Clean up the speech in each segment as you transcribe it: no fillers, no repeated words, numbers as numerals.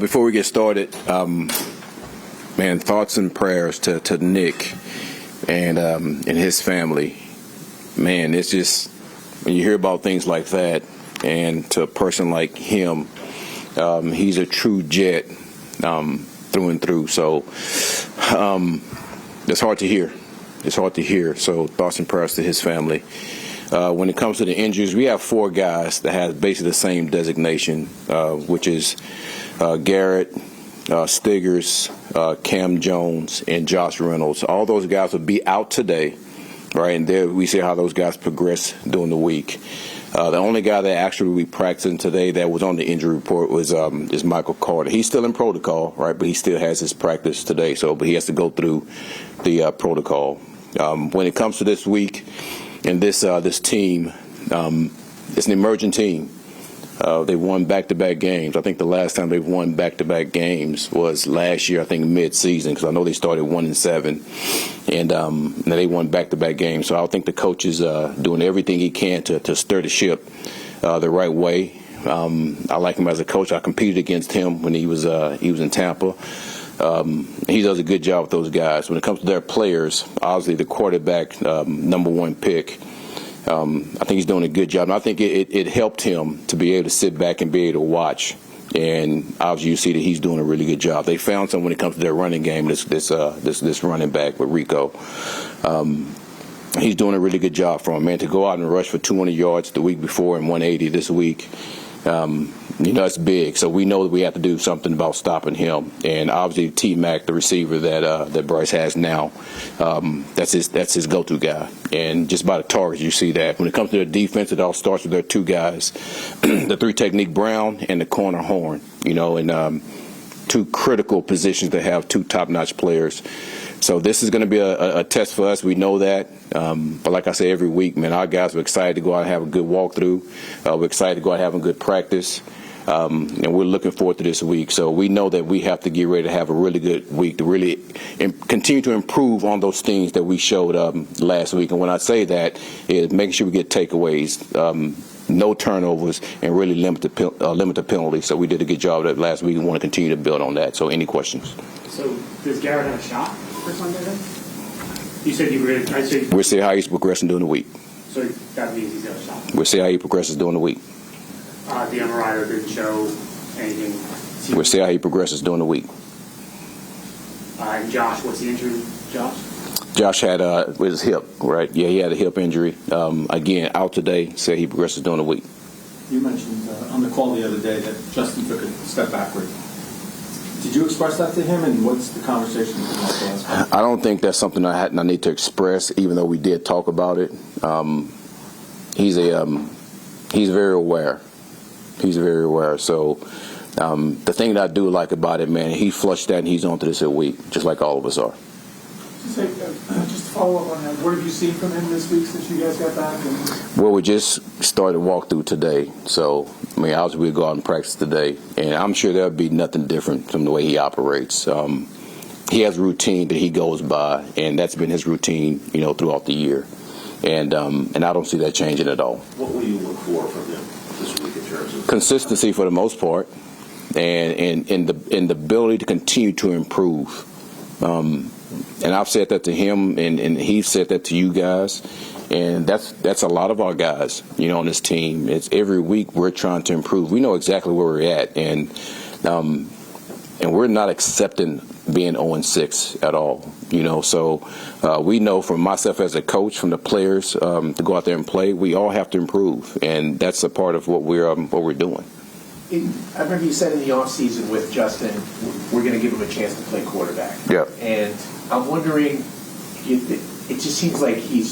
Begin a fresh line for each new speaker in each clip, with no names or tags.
Before we get started, man, thoughts and prayers to Nick and his family. Man, it's just when you hear about things like that, and to a person like him, he's a true Jet through and through. So it's hard to hear. It's hard to hear. So thoughts and prayers to his family. When it comes to the injuries, we have 4 guys that have basically the same designation, which is Garrett, Stiggers, Cam Jones, and Josh Reynolds. All those guys will be out today, right? And there we see how those guys progress during the week. The only guy that actually will be practicing today that was on the injury report was is Michael Carter. He's still in protocol, right? But he still has his practice today, but he has to go through the protocol. When it comes to this week and this team, it's an emerging team. They won back-to-back games. I think the last time they've won back-to-back games was last year, I think mid-season, because I know they started 1-7, and they won back-to-back games. So I think the coach is doing everything he can to stir the ship the right way. I like him as a coach. I competed against him when he was in Tampa. He does a good job with those guys. When it comes to their players, obviously the quarterback, number 1 pick. I think he's doing a good job. And I think it helped him to be able to sit back and be able to watch. And obviously you see that he's doing a really good job. They found something when it comes to their running game, this running back with Rico. He's doing a really good job for him, man, to go out and rush for 200 yards the week before and 180 this week. It's big. So we know that we have to do something about stopping him. And obviously T-Mac, the receiver that Bryce has now, that's his go-to guy. And just by the targets, you see that. When it comes to their defense, it all starts with their 2 guys, the 3 technique Brown and the corner Horn, and 2 critical positions that have 2 top-notch players. So this is going to be a test for us. We know that. But like I say every week, man, our guys are excited to go out and have a good walkthrough. We're excited to go out and have a good practice. And we're looking forward to this week. So we know that we have to get ready to have a really good week to really continue to improve on those things that we showed last week. And when I say that, is making sure we get takeaways, no turnovers, and really limit the penalties. So we did a good job of that last week and want to continue to build on that. So any questions?
So does Garrett have a shot for Sunday then? You said you were going to.
We'll see how he's progressing during the week.
So that means he's got a shot.
We'll see how he progresses during the week.
The MRI didn't show anything.
We'll see how he progresses during the week.
And Josh, what's the injury, Josh?
Josh had with his hip, right? Yeah, he had a hip injury. Again, out today. Said he progresses during the week.
You mentioned on the call the other day that Justin took a step backward. Did you express that to him, and what's the conversation with him?
I don't think that's something I need to express, even though we did talk about it. He's very aware. He's very aware. So the thing that I do like about it, man, he flushed that and he's on to this week, just like all of us are.
Just to follow up on that, what have you seen from him this week since you guys got back?
Well, we just started walkthrough today. So, obviously we'll go out and practice today. And I'm sure there'll be nothing different from the way he operates. He has a routine that he goes by, and that's been his routine, throughout the year. And I don't see that changing at all.
What will you look for from him this week in terms of
consistency for the most part, and the ability to continue to improve. And I've said that to him, and he's said that to you guys, and that's a lot of our guys, on this team. It's every week we're trying to improve. We know exactly where we're at, and we're not accepting being 0-6 at all. So we know from myself as a coach, from the players to go out there and play, we all have to improve, and that's a part of what we're doing.
I remember you said in the offseason with Justin, we're going to give him a chance to play quarterback.
Yeah.
And I'm wondering, it just seems like he's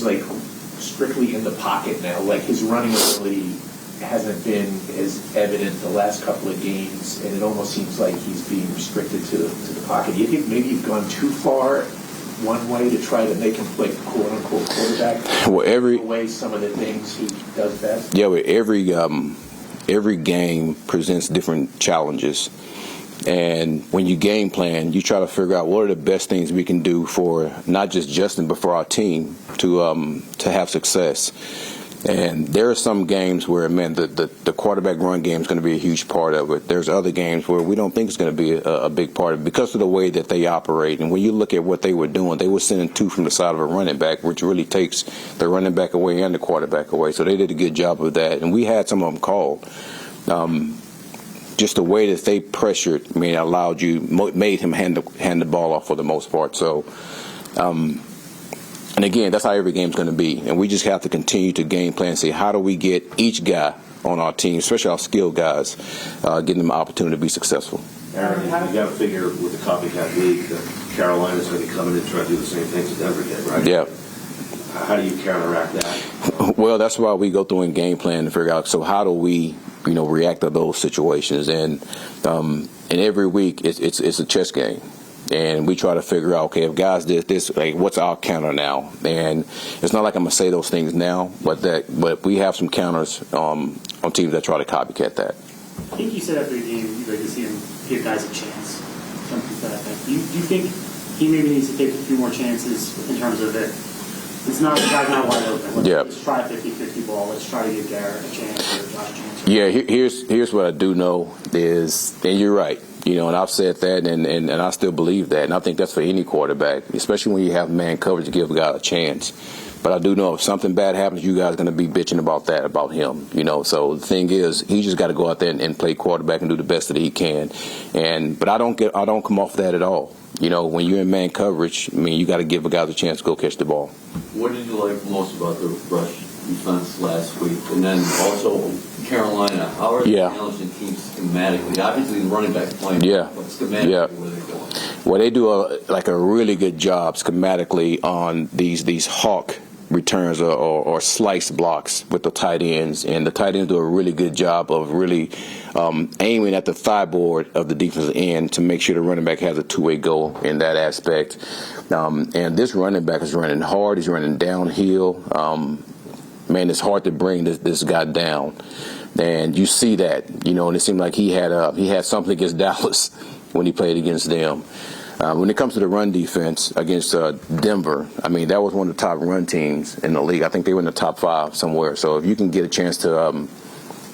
strictly in the pocket now. Like his running ability hasn't been as evident the last couple of games, and it almost seems like he's being restricted to the pocket. Do you think maybe you've gone too far one way to try to make him play quote-unquote quarterback?
Well,
away some of the things he does best?
Yeah, well, every game presents different challenges. And when you game plan, you try to figure out what are the best things we can do for not just Justin, but for our team to have success. And there are some games where, man, the quarterback run game is going to be a huge part of it. There's other games where we don't think it's going to be a big part of it because of the way that they operate. And when you look at what they were doing, they were sending two from the side of a running back, which really takes the running back away and the quarterback away. So they did a good job of that. And we had some of them called. Just the way that they pressured, I mean, allowed you, made him hand the ball off for the most part. So, and again, that's how every game's going to be. And we just have to continue to game plan and say, how do we get each guy on our team, especially our skilled guys, getting them an opportunity to be successful.
Aaron, you got to figure with the copycat league that Carolina's going to come in and try to do the same things that Denver did, right?
Yeah.
How do you counteract that?
Well, that's why we go through and game plan to figure out, so how do we, react to those situations? And every week it's a chess game. And we try to figure out, okay, if guys did this, like, what's our counter now? And it's not like I'm going to say those things now, but we have some counters on teams that try to copycat that.
I think you said after the game you'd like to see him give guys a chance. Something to that effect. Do you think he maybe needs to take a few more chances in terms of it? It's not, the guy's not wide open. Let's try a 50-50 ball. Let's try to give Garrett a chance or Josh a chance.
Yeah, here's what I do know is, and you're right, and I've said that, and I still believe that, and I think that's for any quarterback, especially when you have man coverage to give a guy a chance. But I do know if something bad happens, you guys are going to be bitching about him, So the thing is, he just got to go out there and play quarterback and do the best that he can. But I don't come off that at all. When you're in man coverage, I mean, you got to give a guy the chance to go catch the ball.
What did you like most about the rush defense last week? And then also Carolina, how are they challenging teams schematically? Obviously, the running back playing, but schematically, what are they doing?
Well, they do a really good job schematically on these hawk returns or slice blocks with the tight ends, and the tight ends do a really good job of really aiming at the thigh board of the defensive end to make sure the running back has a two-way goal in that aspect. And this running back is running hard. He's running downhill. Man, it's hard to bring this guy down, and you see that. And it seemed like he had something against Dallas when he played against them. When it comes to the run defense against Denver, I mean, that was one of the top run teams in the league. I think they were in the top 5 somewhere. So if you can get a chance to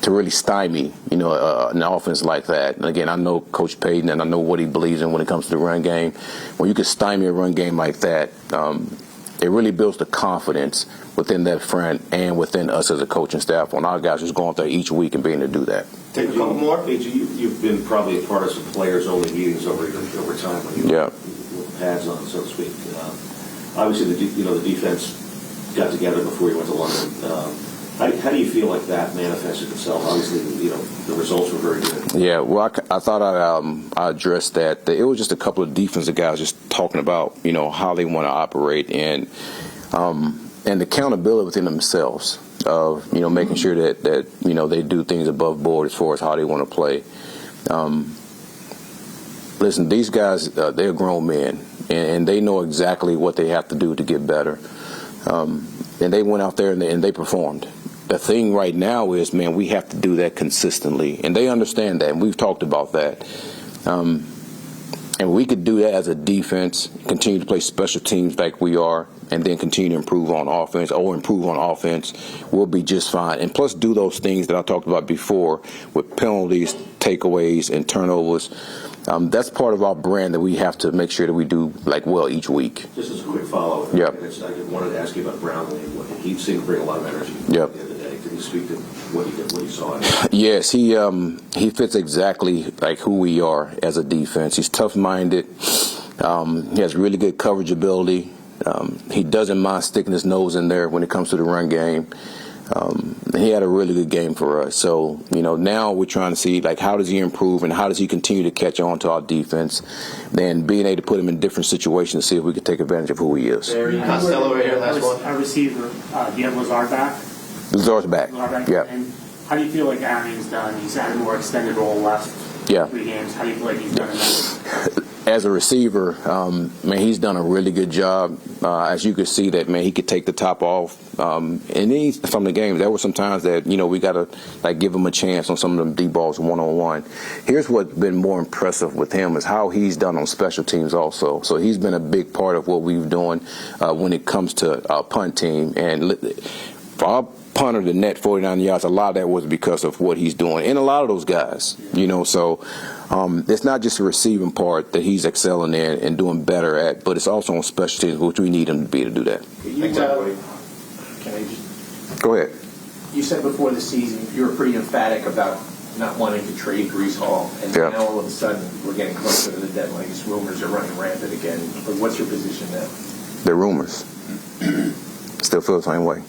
really stymie, an offense like that. And again, I know Coach Payton and I know what he believes in when it comes to the run game. When you can stymie a run game like that, it really builds the confidence within that front and within us as a coaching staff on our guys just going there each week and being able to do that.
Take a couple more. You've been probably a part of some players-only meetings over time when you with pads on, so to speak. Obviously, the defense got together before you went to London. How do you feel like that manifested itself? Obviously, the results were very good. Yeah, well, I thought I addressed that. It was just a couple of defensive guys just talking about how they want to operate and the accountability within themselves of making sure that they do things above board as far as how they want to play. Listen, these guys, they're grown men, and they know exactly what they have to do to get better. And they went out there and they performed. The thing right now is, man, we have to do that consistently. And they understand that, and we've talked about that. And we could do that as a defense, continue to play special teams like we are, and then continue to improve on offense, we'll be just fine. And plus do those things that I talked about before with penalties, takeaways, and turnovers. That's part of our brand that we have to make sure that we do well each week. Just as a quick follow-up, I wanted to ask you about Brownlee. He seemed to bring a lot of energy the other day. Can you speak to what you saw?
Yes, he fits exactly like who we are as a defense. He's tough-minded. He has really good coverage ability. He doesn't mind sticking his nose in there when it comes to the run game. He had a really good game for us. So, now we're trying to see, how does he improve and how does he continue to catch on to our defense? Then being able to put him in different situations to see if we can take advantage of who he is.
Costello right here, last one.
Our receiver, do you have Lazard back?
Lazard's back.
Yeah. And how do you feel like Aaron's done? He's had a more extended role last 3 games. How do you feel like he's done in that?
As a receiver, man, he's done a really good job. As you could see that, man, he could take the top off. And then from the games, there were some times that, we got to give him a chance on some of them deep balls one-on-one. Here's what's been more impressive with him is how he's done on special teams also. So he's been a big part of what we've done when it comes to our punt team. And for our
punter the net 49 yards, a lot of that was because of what he's doing. And a lot of those guys, so it's not just the receiving part that he's excelling in and doing better at, but it's also on special teams, which we need him to be able to do that.
Can I just?
Go ahead.
You said before the season you were pretty emphatic about not wanting to trade Breece Hall, and now all of a sudden we're getting closer to the deadline. These rumors are running rampant again. But what's your position now?
They're rumors. Still feel the same way.